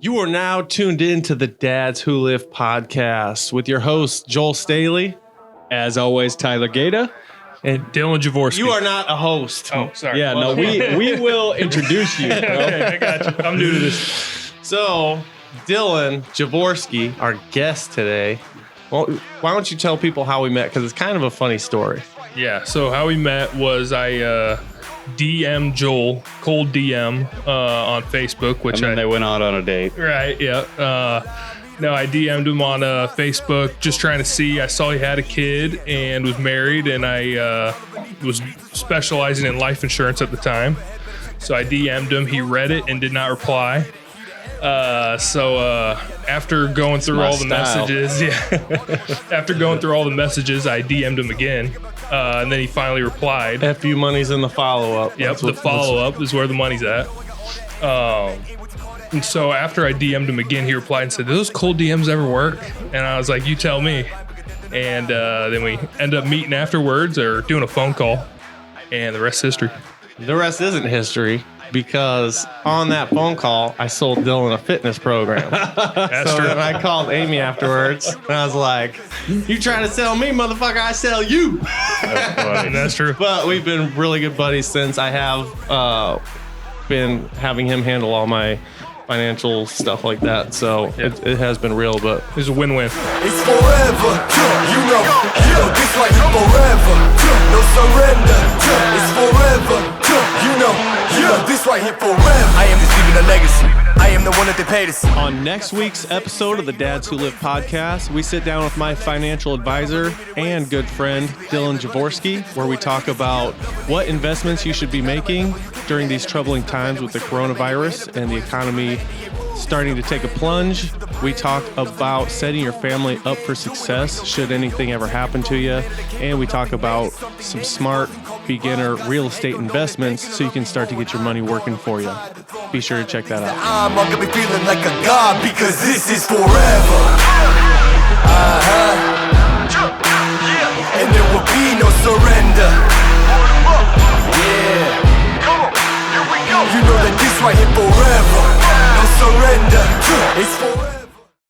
You are now tuned in to the Dads Who Live podcast with your host, Joel Staley. As always, Tyler Gaeta. And Dylan Javorsky. You are not a host. Oh, sorry. Yeah, no, we will introduce you, bro. Okay, I got you. I'm new to this. So, Dylan Javorsky, our guest today. Well, why don't you tell people how we met? Because it's kind of a funny story. Yeah, so how we met was I DM'd Joel, cold DM on Facebook, which And then they went out on a date. Right, yeah. No, I DM'd him on Facebook just trying to see. I saw he had a kid and was married, and I was specializing in life insurance at the time. So I DM'd him. He read it and did not reply. So after going through all the messages, after going through all the messages, I DM'd him again, and then he finally replied. FU money's in the follow-up. Yep, the follow-up is where the money's at. And so after I DM'd him again, he replied and said, "Do those cold DMs ever work?" And I was like, "You tell me." And then we ended up meeting afterwards or doing a phone call, and the rest is history. The rest isn't history. Because on that phone call, I sold Dylan a fitness program. That's true. And I called Amy afterwards, and I was like, "You trying to sell me, motherfucker? I sell you." That's funny. That's true. But we've been really good buddies since. I have been having him handle all my financial stuff like that. So it has been real, but It's a win-win. It's forever, you know, this like forever, no surrender. It's forever, you know, this right here forever. I am just leaving a legacy. I am the one that they pay to see. on next week's episode of the Dads Who Live podcast, we sit down with my financial advisor and good friend, Dylan Javorsky, where we talk about what investments you should be making during these troubling times with the coronavirus and the economy starting to take a plunge. We talk about setting your family up for success should anything ever happen to you. And we talk about some smart beginner real estate investments so you can start to get your money working for you. Be sure to check that out. I'm gonna be feeling like a god because this is forever. And there will be no surrender.